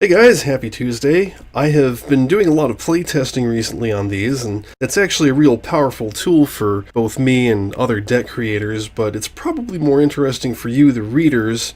Hey guys, happy Tuesday. I have been doing a lot of playtesting recently on these, and it's actually a real powerful tool for both me and other deck creators, but it's probably more interesting for you, the viewers,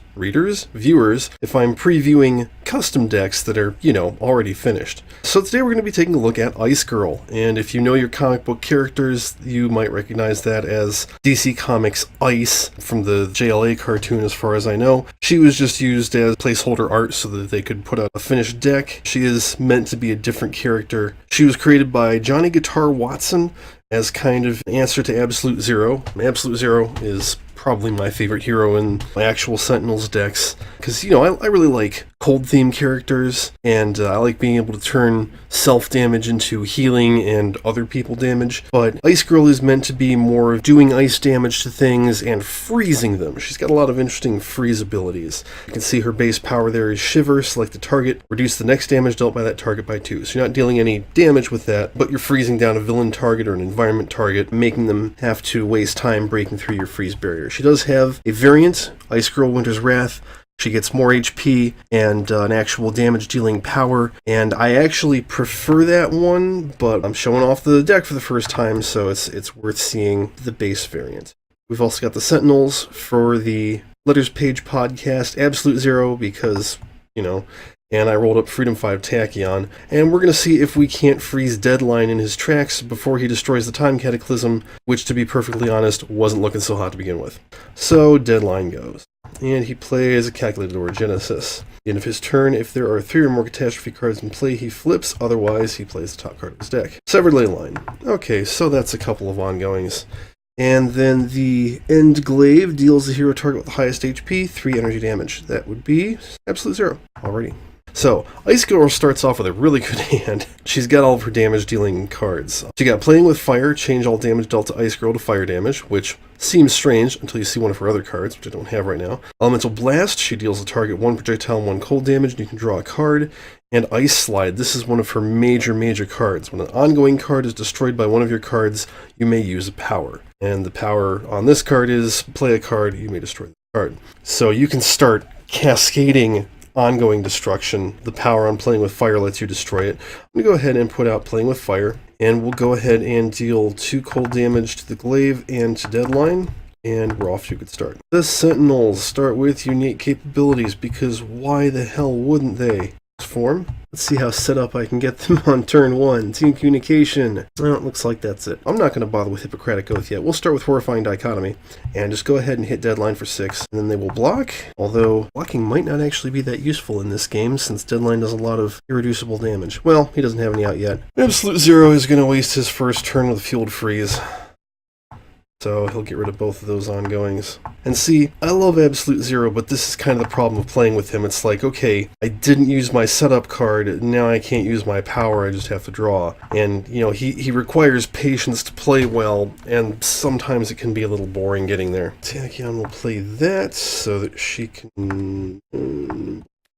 if I'm previewing custom decks that are, already finished. So today we're going to be taking a look at Icegirl, and if you know your comic book characters, you might recognize that as DC Comics Ice from the JLA cartoon as far as I know. She was just used as placeholder art so that they could put out a finished deck. She is meant to be a different character. She was created by Johnny Guitar Watson as kind of an answer to Absolute Zero. Absolute Zero is probably my favorite hero in my actual Sentinels decks, because, I really like cold theme characters, and I like being able to turn self-damage into healing and other people damage, but Icegirl is meant to be more doing ice damage to things and freezing them. She's got a lot of interesting freeze abilities. You can see her base power there is Shiver, select the target, reduce the next damage dealt by that target by 2. So you're not dealing any damage with that, but you're freezing down a villain target or an environment target, making them have to waste time breaking through your freeze barrier. She does have a variant, Icegirl Winter's Wrath. She gets more HP and an actual damage-dealing power, and I actually prefer that one, but I'm showing off the deck for the first time, so it's worth seeing the base variant. We've also got the Sentinels for the Letters Page podcast, Absolute Zero, because, and I rolled up Freedom 5 Tachyon, and we're going to see if we can't freeze Deadline in his tracks before he destroys the Time Cataclysm, which, to be perfectly honest, wasn't looking so hot to begin with. So, Deadline goes. And he plays a Calculated Orogenesis. At the end of his turn, if there are 3 or more catastrophe cards in play, he flips, otherwise he plays the top card of his deck. Severed Leyline. Okay, so that's a couple of ongoings. And then the End Glaive deals the hero target with the highest HP, 3 energy damage. That would be Absolute Zero. Alrighty. So, Icegirl starts off with a really good hand. She's got all of her damage-dealing cards. She got Playing with Fire, change all damage dealt to Icegirl to fire damage, which seems strange until you see one of her other cards, which I don't have right now. Elemental Blast, she deals the target 1 projectile and 1 cold damage, and you can draw a card. And Ice Slide, this is one of her major cards. When an ongoing card is destroyed by one of your cards, you may use a power. And the power on this card is play a card, you may destroy the card. So you can start cascading ongoing destruction. The power on Playing with Fire lets you destroy it. I'm going to go ahead and put out Playing with Fire, and we'll go ahead and deal 2 cold damage to the Glaive and to Deadline, and we're off to a good start. The Sentinels start with unique capabilities, because why the hell wouldn't they? Form. Let's see how set up I can get them on turn 1. Team Communication. Well, it looks like that's it. I'm not going to bother with Hippocratic Oath yet. We'll start with Horrifying Dichotomy, and just go ahead and hit Deadline for 6, and then they will block, although blocking might not actually be that useful in this game, since Deadline does a lot of irreducible damage. Well, he doesn't have any out yet. Absolute Zero is going to waste his first turn with a Fueled Freeze. So he'll get rid of both of those ongoings. And see, I love Absolute Zero, but this is kind of the problem of playing with him. It's like, okay, I didn't use my setup card, now I can't use my power, I just have to draw. And, he requires patience to play well, and sometimes it can be a little boring getting there. Tachyon will play that so that she can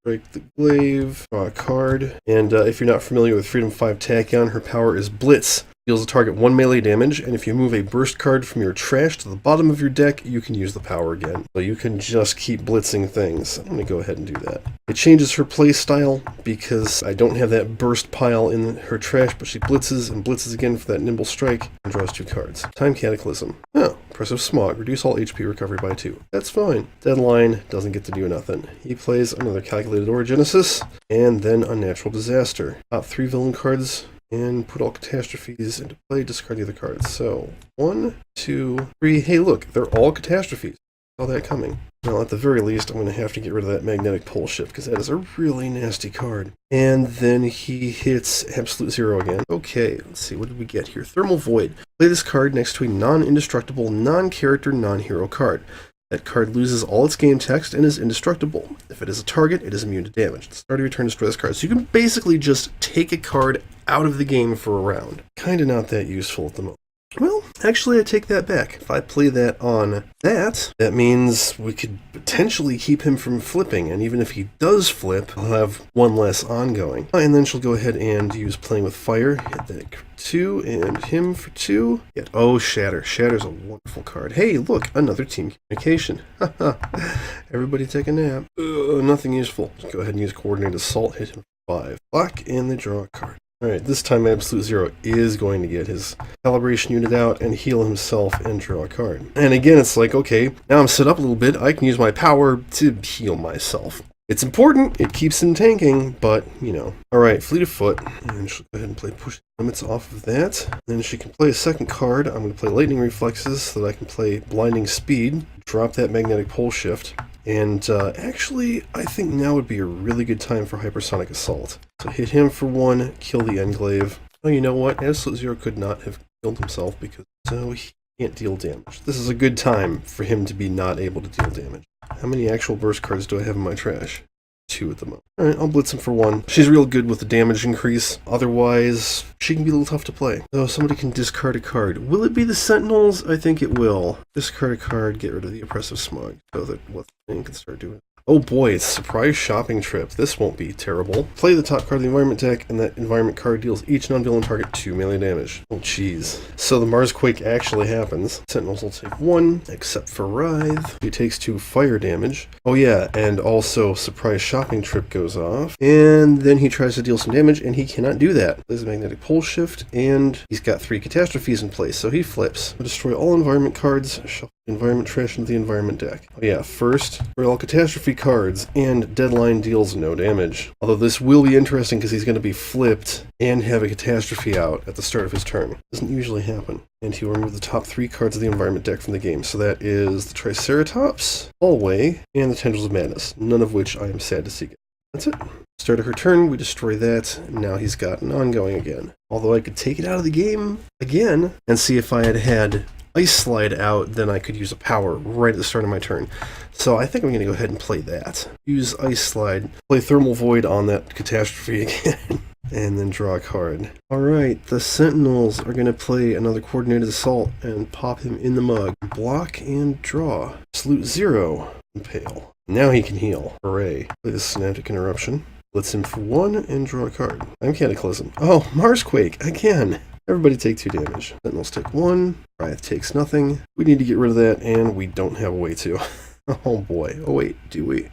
break the Glaive, draw a card. And if you're not familiar with Freedom 5 Tachyon, her power is Blitz. Deals the target 1 melee damage, and if you move a burst card from your trash to the bottom of your deck, you can use the power again. So you can just keep blitzing things. I'm going to go ahead and do that. It changes her play style, because I don't have that burst pile in her trash, but she blitzes and blitzes again for that Nimble Strike, and draws 2 cards. Time Cataclysm. Oh, Oppressive Smog. Reduce all HP recovery by 2. That's fine. Deadline doesn't get to do nothing. He plays another Calculated Orogenesis, and then Unnatural Disaster. Top 3 villain cards, and put all catastrophes into play, discard the other cards. So, 1, 2, 3. Hey, look, they're all catastrophes. Saw that coming. Well, at the very least, I'm going to have to get rid of that Magnetic Pole Shift, because that is a really nasty card. And then he hits Absolute Zero again. Okay, let's see, what did we get here? Thermal Void. Play this card next to a non-indestructible, non-character, non-hero card. That card loses all its game text and is indestructible. If it is a target, it is immune to damage. At the start of your turn, destroy this card. So you can basically just take a card out of the game for a round. Kinda not that useful at the moment. Well, actually, I take that back. If I play that on that, that means we could potentially keep him from flipping, and even if he does flip, I'll have one less ongoing. And then she'll go ahead and use Playing with Fire, hit that 2, and him for 2. Yet, oh, Shatter. Shatter's a wonderful card. Hey, look, another team communication. Everybody take a nap. Nothing useful. Just go ahead and use Coordinated Assault, hit him for 5. Block, and they draw a card. Alright, this time Absolute Zero is going to get his calibration unit out and heal himself and draw a card. And again, it's like, okay, now I'm set up a little bit, I can use my power to heal myself. It's important, it keeps him tanking, but, you know. Alright, Fleet of Foot, and she'll go ahead and play Push Limits off of that. Then she can play a second card. I'm going to play Lightning Reflexes so that I can play Blinding Speed, drop that Magnetic Pole Shift. And actually, I think now would be a really good time for Hypersonic Assault. So hit him for 1, kill the Enclave. Oh, you know what? Absolute Zero could not have killed himself because he can't deal damage. This is a good time for him to be not able to deal damage. How many actual burst cards do I have in my trash? 2 at the moment. Alright, I'll blitz him for 1. She's real good with the damage increase. Otherwise, she can be a little tough to play. So somebody can discard a card. Will it be the Sentinels? I think it will. Discard a card, get rid of the Oppressive Smog, so that what the thing can start doing. Oh boy, it's Surprise Shopping Trip. This won't be terrible. Play the top card of the environment deck, and that environment card deals each non-villain target 2 melee damage. Oh jeez. So the Marsquake actually happens. Sentinels will take 1, except for Writhe. He takes 2 fire damage. Oh yeah, and also Surprise Shopping Trip goes off. And then he tries to deal some damage, and he cannot do that. There's a Magnetic Pole Shift, and he's got 3 catastrophes in place, so he flips. Destroy all environment cards, shuffle environment trash into the environment deck. Oh yeah, first, for all catastrophe cards, and Deadline deals no damage. Although this will be interesting because he's going to be flipped and have a catastrophe out at the start of his turn. Doesn't usually happen. And he will remove the top 3 cards of the environment deck from the game. So that is the Triceratops, Hallway, and the Tendrils of Madness, none of which I am sad to see. That's it. Start of her turn, we destroy that, and now he's got an ongoing again. Although I could take it out of the game again and see if I had Ice Slide out, then I could use a power right at the start of my turn. So I think I'm going to go ahead and play that. Use Ice Slide, play Thermal Void on that catastrophe again, and then draw a card. Alright, the Sentinels are going to play another Coordinated Assault and pop him in the mug. Block and draw. Absolute Zero. Impale. Now he can heal. Hooray. Play the Synaptic Interruption. Blitz him for 1 and draw a card. I'm Cataclysm. Oh, Marsquake again. Everybody take 2 damage. Sentinels take 1. Writhe takes nothing. We need to get rid of that, and we don't have a way to. Oh boy. Oh wait, do we?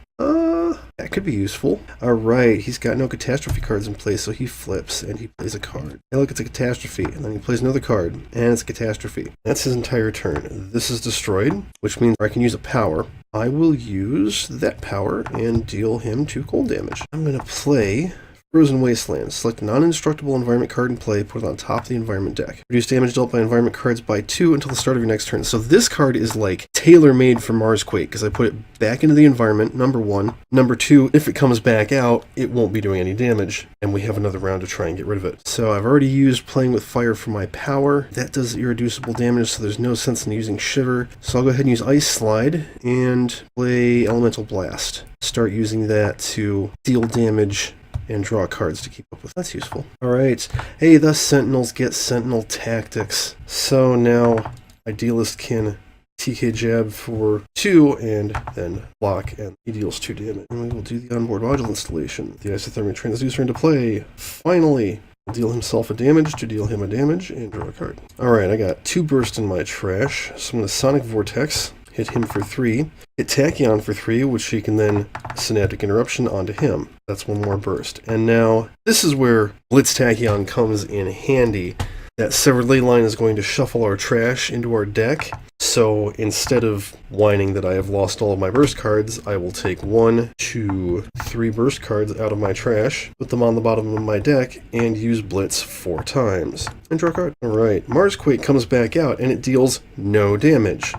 That could be useful. Alright, he's got no catastrophe cards in place, so he flips, and he plays a card. Hey look, it's a catastrophe, and then he plays another card, and it's a catastrophe. That's his entire turn. This is destroyed, which means I can use a power. I will use that power and deal him 2 cold damage. I'm going to play Frozen Wasteland. Select a non-indestructible environment card in play, put it on top of the environment deck. Reduce damage dealt by environment cards by 2 until the start of your next turn. So this card is like tailor-made for Marsquake, because I put it back into the environment, number 1. Number 2, if it comes back out, it won't be doing any damage, and we have another round to try and get rid of it. So I've already used Playing with Fire for my power. That does irreducible damage, so there's no sense in using Shiver. So I'll go ahead and use Ice Slide and play Elemental Blast. Start using that to deal damage and draw cards to keep up with. That's useful. Alright. Hey, the Sentinels get Sentinel Tactics. So now Idealist can TK Jab for 2 and then block, and he deals 2 damage. And we will do the onboard module installation. The Isothermic Transducer into play. Finally! We'll deal himself a damage to deal him a damage and draw a card. Alright, I got 2 burst in my trash. So I'm going to Sonic Vortex. Hit him for 3, hit Tachyon for 3, which she can then Synaptic Interruption onto him. That's 1 more burst. And now, this is where Blitz Tachyon comes in handy. That Severed Ley Line is going to shuffle our trash into our deck. So instead of whining that I have lost all of my burst cards, I will take 1, 2, 3 burst cards out of my trash, put them on the bottom of my deck, and use Blitz 4 times. And draw a card. Alright, Marsquake comes back out, and it deals no damage.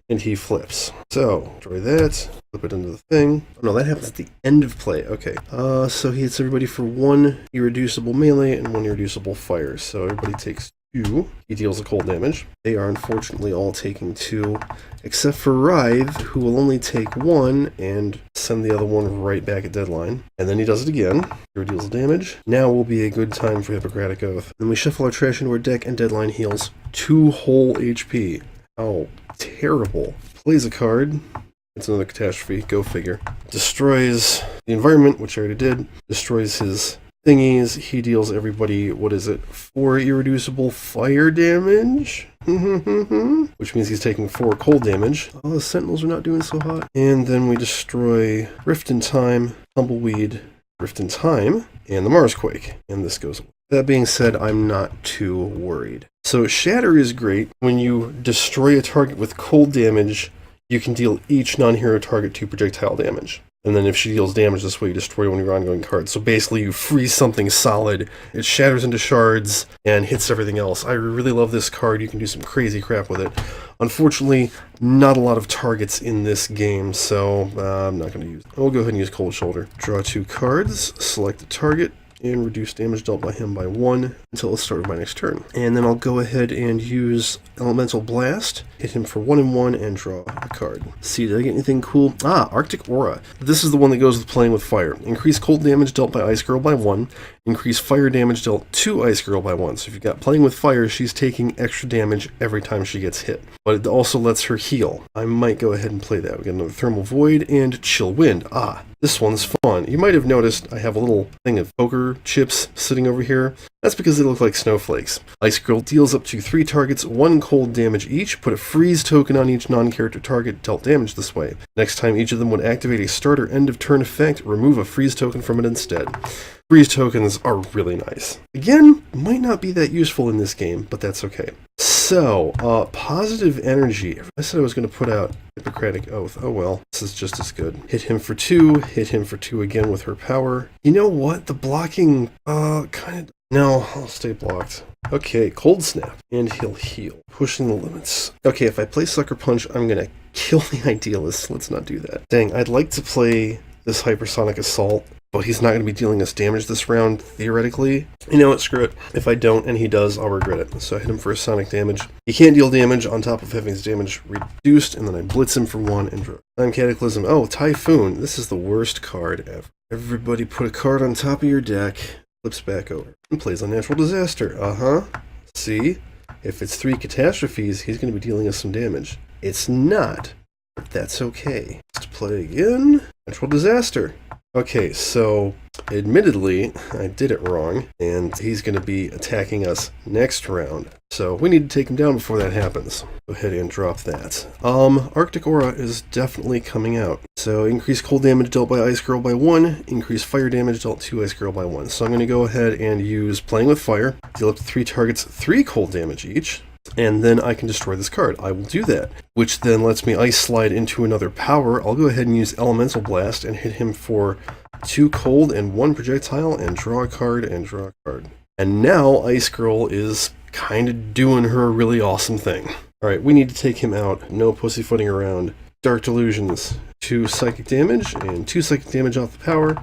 And he flips. So, destroy that, flip it into the thing. Oh no, that happens at the end of play. Okay. So he hits everybody for 1 irreducible melee and 1 irreducible fire. So everybody takes 2. He deals a cold damage. They are unfortunately all taking 2, except for Writhe, who will only take 1 and send the other one right back at deadline. And then he does it again. Hero deals damage. Now will be a good time for Hippocratic Oath. Then we shuffle our trash into our deck, and deadline heals 2 whole HP. Oh, terrible. Plays a card. It's another catastrophe. Go figure. Destroys the environment, which I already did. Destroys his thingies. He deals everybody, 4 irreducible fire damage? Which means he's taking 4 cold damage. Oh, the Sentinels are not doing so hot. And then we destroy Rift in Time, Tumbleweed, Rift in Time, and the Marsquake. And this goes away. That being said, I'm not too worried. So Shatter is great. When you destroy a target with cold damage, you can deal each non-hero target 2 projectile damage. And then if she deals damage this way, you destroy one of your ongoing cards. So basically you freeze something solid, it shatters into shards, and hits everything else. I really love this card. You can do some crazy crap with it. Unfortunately, not a lot of targets in this game, so I'm not going to use it. We'll go ahead and use Cold Shoulder. Draw 2 cards, select the target, and reduce damage dealt by him by 1 until the start of my next turn. And then I'll go ahead and use Elemental Blast, hit him for 1 and 1, and draw a card. See, did I get anything cool? Arctic Aura. This is the one that goes with playing with fire. Increase cold damage dealt by Icegirl by 1. Increase fire damage dealt to Icegirl by 1. So if you've got playing with fire, she's taking extra damage every time she gets hit. But it also lets her heal. I might go ahead and play that. We get another Thermal Void and Chill Wind. This one's fun. You might have noticed I have a little thing of poker chips sitting over here. That's because they look like snowflakes. Icegirl deals up to 3 targets 1 cold damage each. Put a freeze token on each non-character target dealt damage this way. Next time each of them would activate a start or end of turn effect, remove a freeze token from it instead. Freeze tokens are really nice. Again, might not be that useful in this game, but that's okay. So, Positive Energy. I said I was going to put out Hippocratic Oath. Oh well, this is just as good. Hit him for 2, hit him for 2 again with her power. You know what? The blocking, kind of... No, I'll stay blocked. Okay, Cold Snap. And he'll heal. Pushing the limits. Okay, if I play Sucker Punch, I'm going to kill the Idealist. Let's not do that. Dang, I'd like to play this Hypersonic Assault, but he's not going to be dealing us damage this round, theoretically. You know what, screw it. If I don't, and he does, I'll regret it. So I hit him for a sonic damage. He can't deal damage on top of having his damage reduced, and then I blitz him for 1 and draw. Time Cataclysm. Oh, Typhoon. This is the worst card ever. Everybody put a card on top of your deck, flips back over, and plays Unnatural Disaster. See? If it's 3 catastrophes, he's going to be dealing us some damage. It's not, but that's okay. Let's play again. Natural Disaster. Okay, so admittedly, I did it wrong, and he's going to be attacking us next round. So we need to take him down before that happens. Go ahead and drop that. Arctic Aura is definitely coming out. So increase cold damage dealt by Icegirl by 1, increase fire damage dealt to Icegirl by 1. So I'm going to go ahead and use Playing with Fire, deal up to 3 targets 3 cold damage each. And then I can destroy this card. I will do that, which then lets me Ice Slide into another power. I'll go ahead and use Elemental Blast and hit him for 2 cold and 1 projectile and draw a card and draw a card. And now Icegirl is kind of doing her really awesome thing. Alright, we need to take him out. No pussyfooting around. Dark Delusions. 2 psychic damage and 2 psychic damage off the power.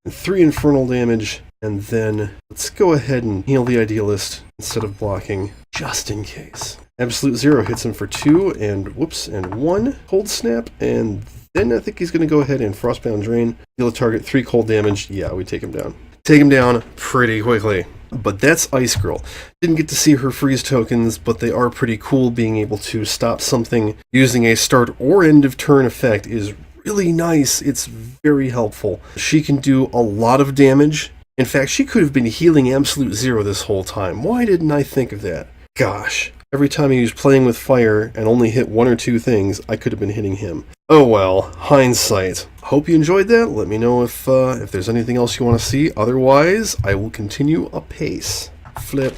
And 3 infernal damage. And then let's go ahead and heal the Idealist instead of blocking, just in case. Absolute Zero hits him for 2 and 1 cold snap, and then I think he's going to go ahead and Frostbound Drain, deal a target 3 cold damage. Yeah, we take him down. Take him down pretty quickly. But that's Icegirl. Didn't get to see her freeze tokens, but they are pretty cool. Being able to stop something using a start or end of turn effect is really nice. It's very helpful. She can do a lot of damage. In fact, she could have been healing Absolute Zero this whole time. Why didn't I think of that? Gosh. Every time he was playing with fire and only hit 1 or 2 things, I could have been hitting him. Oh well, hindsight. Hope you enjoyed that. Let me know if there's anything else you want to see. Otherwise, I will continue apace. Flip.